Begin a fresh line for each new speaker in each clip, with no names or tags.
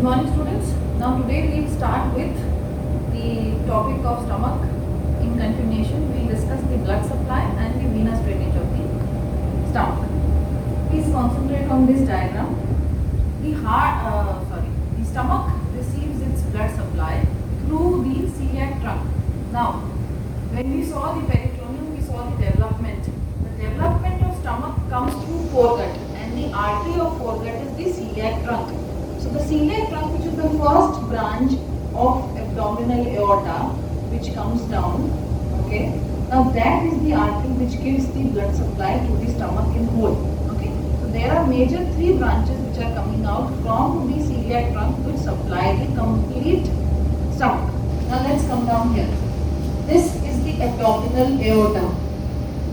morning students. Now today we will start with the topic of stomach. In continuation we will discuss the blood supply and the venous drainage of the stomach. Please concentrate on this diagram. The stomach receives its blood supply through the celiac trunk. Now when we saw the peritoneum, we saw the development. The development of stomach comes through foregut, and the artery of foregut is the celiac trunk. So the celiac trunk, which is the first branch of abdominal aorta, which comes down, okay. Now that is the artery which gives the blood supply to the stomach in whole, okay. So there are major three branches which are coming out from the celiac trunk which supply the complete stomach. Now let's come down here. This is the abdominal aorta.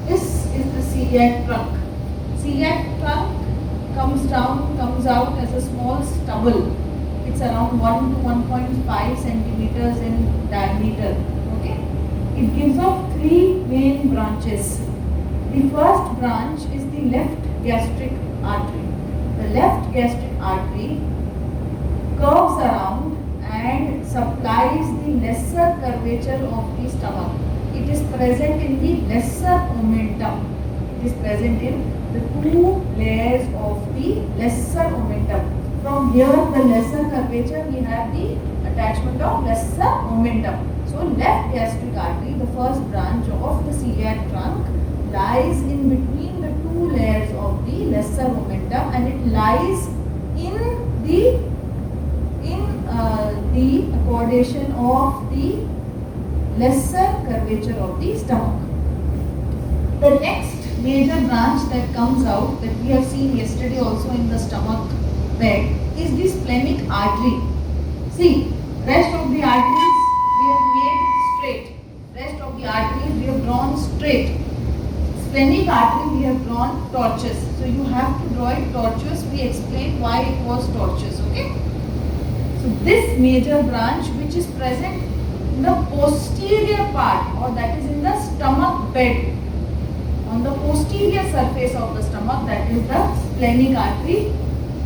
This is the celiac trunk. Celiac trunk comes down, comes out as a small stubble. It's around 1 to 1.5 centimeters in diameter. Okay. It gives off three main branches. The first branch is the left gastric artery. The left gastric artery curves around and supplies the lesser curvature of the stomach. It is present in the lesser omentum. It is present in the two layers of the lesser omentum. From here, the lesser curvature, we have the attachment of lesser omentum. So, left gastric artery, the first branch of the celiac trunk, lies in between the two layers of the lesser omentum, and it lies in the accommodation of the lesser curvature of the stomach. The next major branch that comes out, that we have seen yesterday also in the stomach bed, is the splenic artery. See, rest of the arteries we have made straight. Rest of the arteries we have drawn straight. Splenic artery we have drawn tortuous. So you have to draw it tortuous. We explained why it was tortuous. Okay. So this major branch, which is present in the posterior part, or that is in the stomach bed, on the posterior surface of the stomach, that is the splenic artery.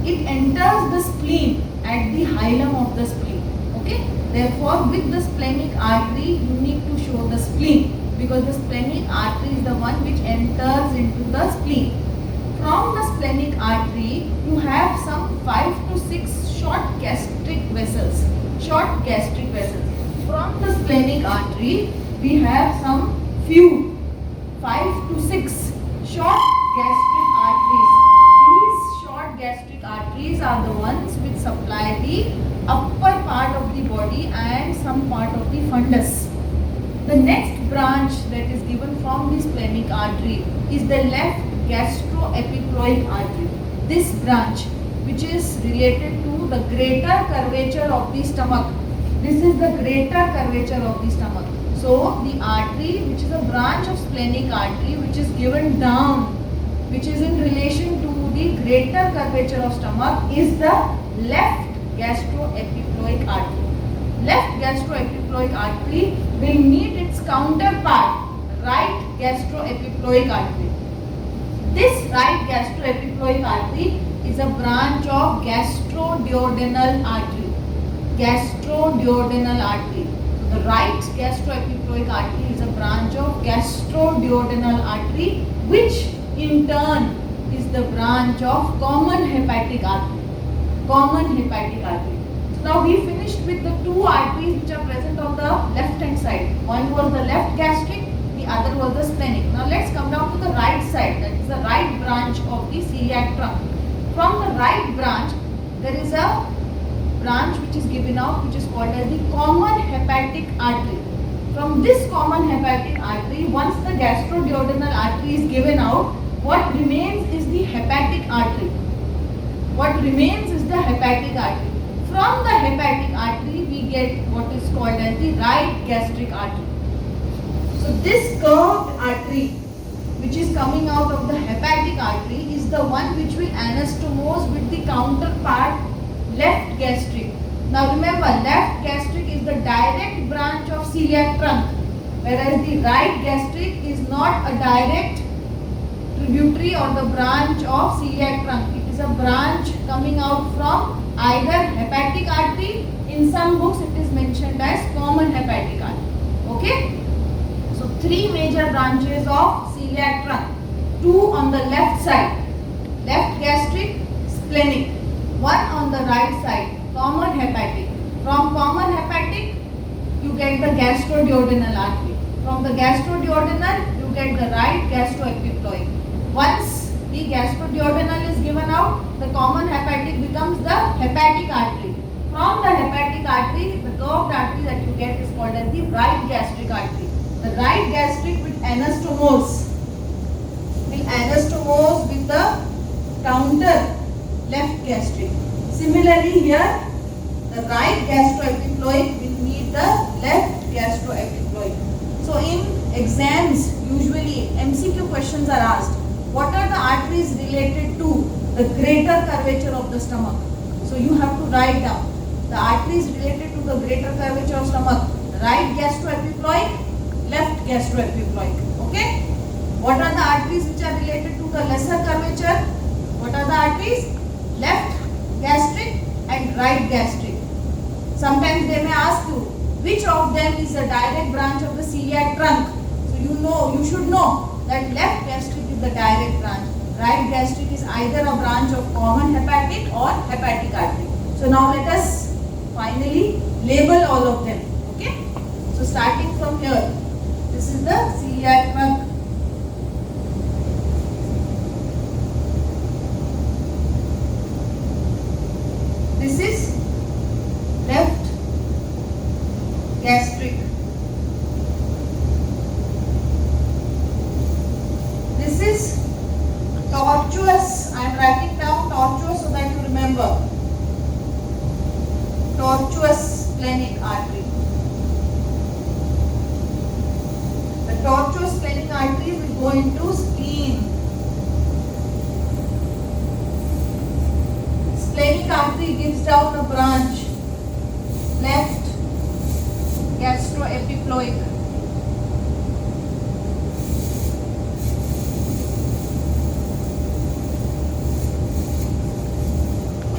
It enters the spleen at the hilum of the spleen. Okay. Therefore, with the splenic artery, you need to show the spleen, because the splenic artery is the one which enters into the spleen. From the splenic artery, you have some 5 to 6 short gastric vessels. Short gastric vessels. From the splenic artery, we have some few 5 to 6 short gastric arteries. These short gastric arteries are the ones which supply the upper part of the body and some part of the fundus. The next branch that is given from the splenic artery is the left gastroepiploic artery. This branch, which is related to the greater curvature of the stomach. This is the greater curvature of the stomach. So, the artery, which is a branch of splenic artery, which is given down, which is in relation to the greater curvature of stomach, is the left gastroepiploic artery. Left gastroepiploic artery will meet its counterpart, right gastroepiploic artery. This right gastroepiploic artery is a branch of gastroduodenal artery. Gastroduodenal artery. So the right gastroepiploic artery is a branch of gastroduodenal artery, which in turn is the branch of common hepatic artery. Common hepatic artery. So now we finished with the two arteries which are present on the left hand side. One was the left gastric, the other was the splenic. Now let's come down to the right side, that is the right branch of the celiac trunk. From the right branch, there is a branch which is given out, which is called as the common hepatic artery. From this common hepatic artery, once the gastroduodenal artery is given out, what remains is the hepatic artery. What remains is the hepatic artery. From the hepatic artery, we get what is called as the right gastric artery. So this curved artery, which is coming out of the hepatic artery, is the one which will anastomose with the counterpart left gastric. Now remember, left gastric is the direct branch of celiac trunk, whereas the right gastric is not a direct tributary or the branch of celiac trunk. It is a branch coming out from either hepatic artery. In some books it is mentioned as common hepatic artery. Okay. So three major branches of celiac trunk. Two on the left side, left gastric, splenic. One on the right side, common hepatic. From common hepatic, you get the gastroduodenal artery. From the gastroduodenal, you get the right gastroepiploic. Once the gastroduodenal is given out, the common hepatic becomes the hepatic artery. From the hepatic artery, the curved artery that you get is called as the right gastric artery. The right gastric will anastomose with the counter left gastric. Similarly here, the right gastroepiploic will meet the left gastroepiploic. So in exams, usually MCQ questions are asked. What are the arteries related to the greater curvature of the stomach? So you have to write down the arteries related to the greater curvature of stomach. Right gastroepiploic, left gastroepiploic. Okay? What are the arteries which are related to the lesser curvature? What are the arteries? Left gastric and right gastric. Sometimes they may ask you which of them is a direct branch of the celiac trunk. So you should know that left gastric is the direct branch. Right gastric is either a branch of common hepatic or hepatic artery. So now let us finally label all of them. Okay? So starting from here, this is the celiac trunk. This is left gastric. This is tortuous. I am writing down tortuous so that you remember. Tortuous splenic artery. The tortuous splenic artery will go into spleen. Splenic artery gives down a branch, left gastroepiploic.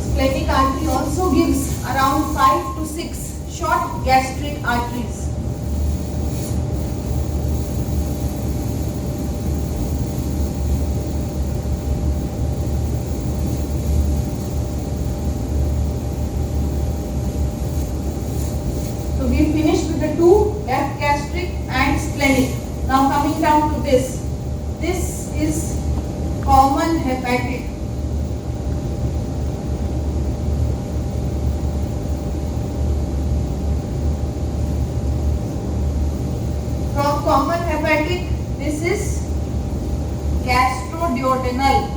Splenic artery also gives around 5 to 6 short gastric arteries. So we finished with the two, left gastric and splenic. Now coming down to this. This is common hepatic. From common hepatic, this is gastroduodenal.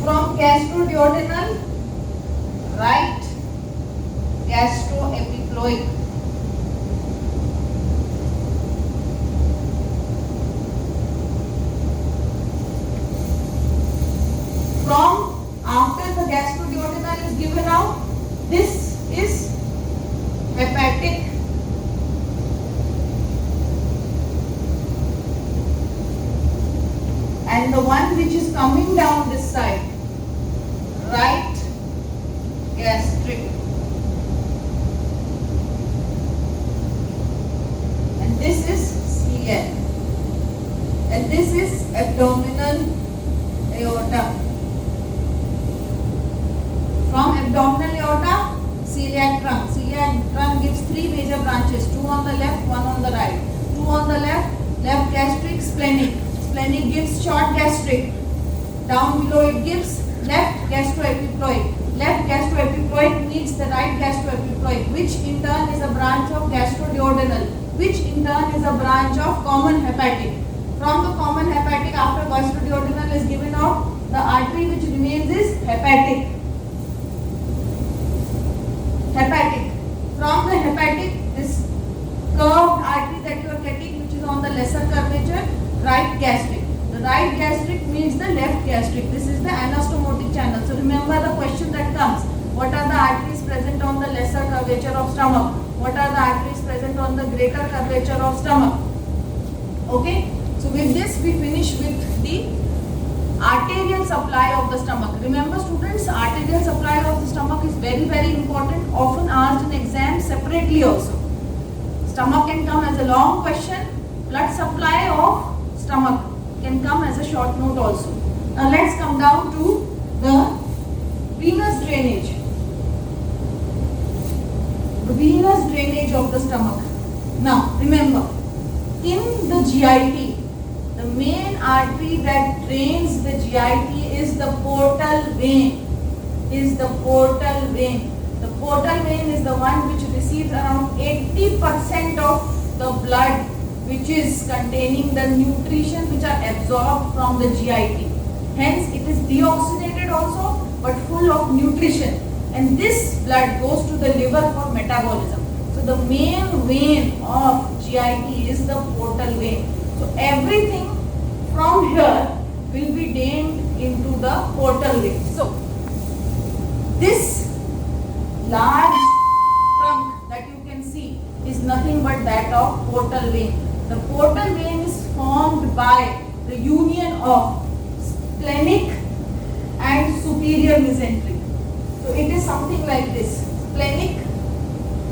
From gastroduodenal, right gastroepiploic. From after the gastroduodenal is given out, this is hepatic. And the one which is coming down this side, right gastric. And this is celiac. And this is abdominal aorta. From abdominal aorta, celiac trunk. Celiac trunk gives three major branches, two on the left, one on the right. Two on the left gastric, splenic. Splenic gives short gastric. Down below it gives left gastroepiploic. Left gastroepiploic meets the right gastroepiploic, which in turn is a branch of gastroduodenal, which in turn is a branch of common hepatic. From the common hepatic, after gastroduodenal is given out, the artery which remains is hepatic. Hepatic. From the hepatic, this curved artery that you are getting, which is on the lesser curvature, right gastric. The right gastric meets the left gastric. This is the anastomotic channel. So remember the question that comes. What are the arteries present on the lesser curvature of stomach? What are the arteries present on the greater curvature of stomach? Okay. So with this we finish with the arterial supply of the stomach. Remember students, arterial supply of the stomach is very important, often asked in exams separately also. Stomach can come as a long question, blood supply of stomach can come as a short note also. Now let's come down to the venous drainage. The venous drainage of the stomach. Now remember, in the GIT, the main artery that drains the GIT is the portal vein. The portal vein is the one which receives around 80% of the blood, which is containing the nutrition which are absorbed from the GIT. Hence it is deoxygenated also, but full of nutrition, and this blood goes to the liver for metabolism. So the main vein of GIT is the portal vein. So everything from here will be drained into the portal vein. So this large trunk that you can see is nothing but that of portal vein. The portal vein is formed by the union of splenic and superior mesenteric. So it is something like this: splenic,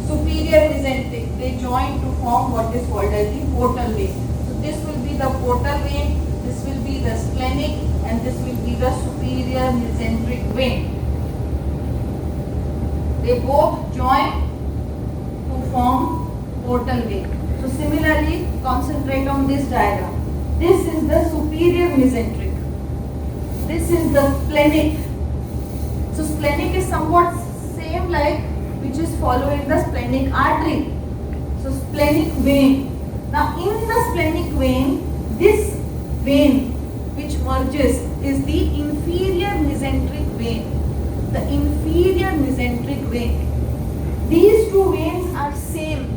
superior mesenteric, they join to form what is called as the portal vein. So this will be the portal vein, this will be the splenic, and this will be the superior mesenteric vein. They both join to form portal vein. So similarly, concentrate on this diagram. This is the superior mesenteric. This is the splenic. So splenic is somewhat same like which is following the splenic artery. So splenic vein. Now in the splenic vein, this vein which merges is the inferior mesenteric vein. The inferior mesenteric vein. These two veins are same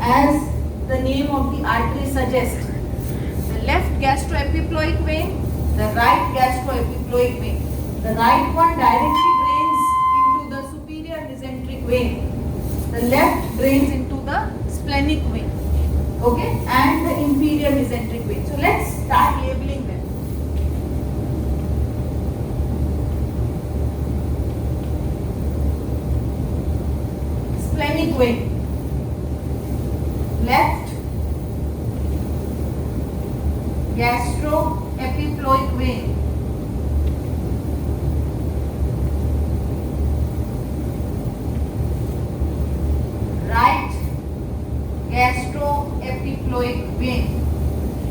as the name of the artery suggests. The left gastroepiploic vein, the right gastroepiploic vein. The right one directly drains into the superior mesenteric vein. The left drains into the splenic vein. Okay, and the inferior mesenteric vein. So let's start labeling them. Splenic vein. Left gastroepiploic vein. Right gastroepiploic vein.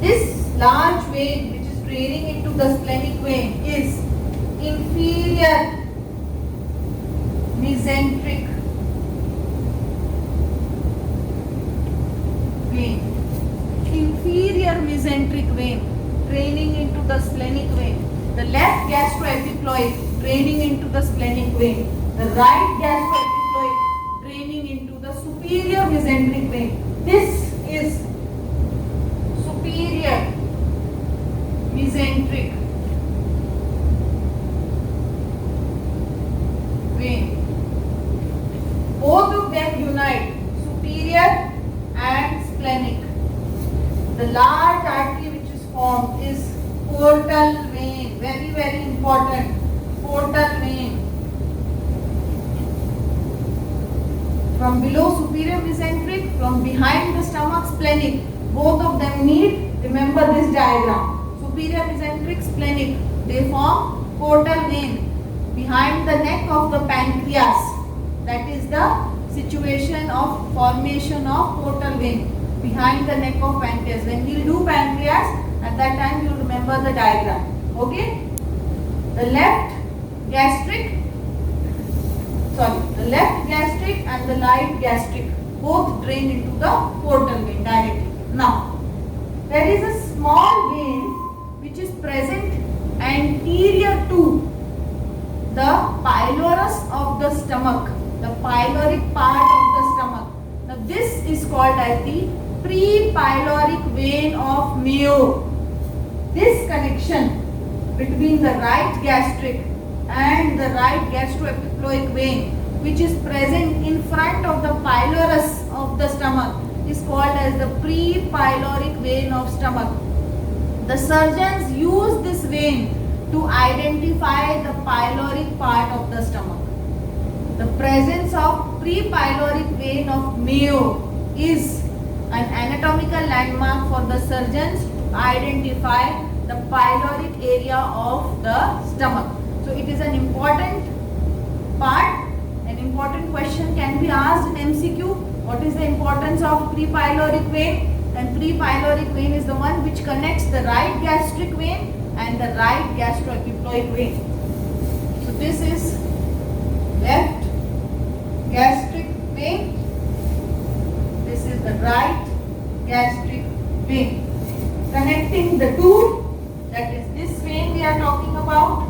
This large vein which is draining into the splenic vein is inferior mesenteric vein. Inferior mesenteric vein draining into the splenic vein. The left gastroepiploic draining into the splenic vein. The right gastroepiploic draining into the superior mesenteric vein. This is superior mesenteric vein. Both of them unite, superior and splenic. The large artery which is formed is portal vein. Very important. Portal vein. From below superior mesenteric, from behind the stomach splenic. Both of them meet. Remember this diagram. Superior mesenteric, splenic. They form portal vein. Behind the neck of the pancreas. That is the situation of formation of portal vein. Behind the neck of pancreas. When we will do pancreas, at that time you will remember the diagram. Okay? The left gastric and the right gastric both drain into the portal vein directly. Now, there is a small vein which is present anterior to the pylorus of the stomach, the pyloric part of the stomach. Now, this is called as the pre-pyloric vein of Mayo. This connection between the right gastric and the right gastroepiploic vein, which is present in front of the pylorus of the stomach, is called as the pre-pyloric vein of stomach. the surgeons use this vein to identify the pyloric part of the stomach. The presence of pre-pyloric vein of Mayo is an anatomical landmark for the surgeons to identify the pyloric area of the stomach. So it is an important part. An important question can be asked in MCQ. What is the importance of pre-pyloric vein? And pre-pyloric vein is the one which connects the right gastric vein and the right gastroepiploic vein. So this is left gastric vein. This is the right gastric vein. Connecting the two, that is this vein we are talking about,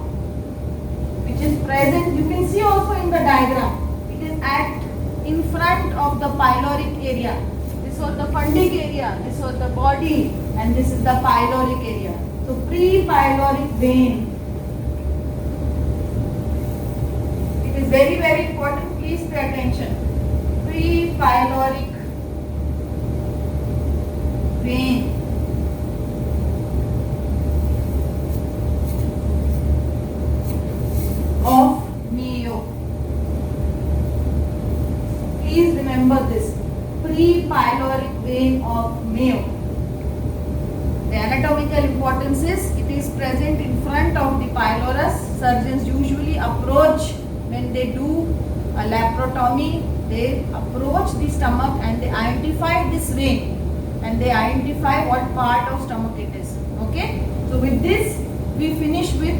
which is present. You can see also in the diagram. It is in front of the pyloric area. This was the fundic area, this was the body, and this is the pyloric area. So pre-pyloric vein. It is very, very important. Please pay attention. Pre-pyloric vein. Of Mayo. Please remember this. Pre-pyloric vein of Mayo. The anatomical importance is it is present in front of the pylorus. Surgeons usually approach when they do a laparotomy. They approach the stomach and they identify this vein and they identify what part of stomach it is. Okay. So with this we finish with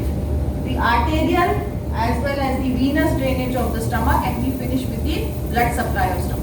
the arterial as well as the venous drainage of the stomach, and we finish with the blood supply of stomach.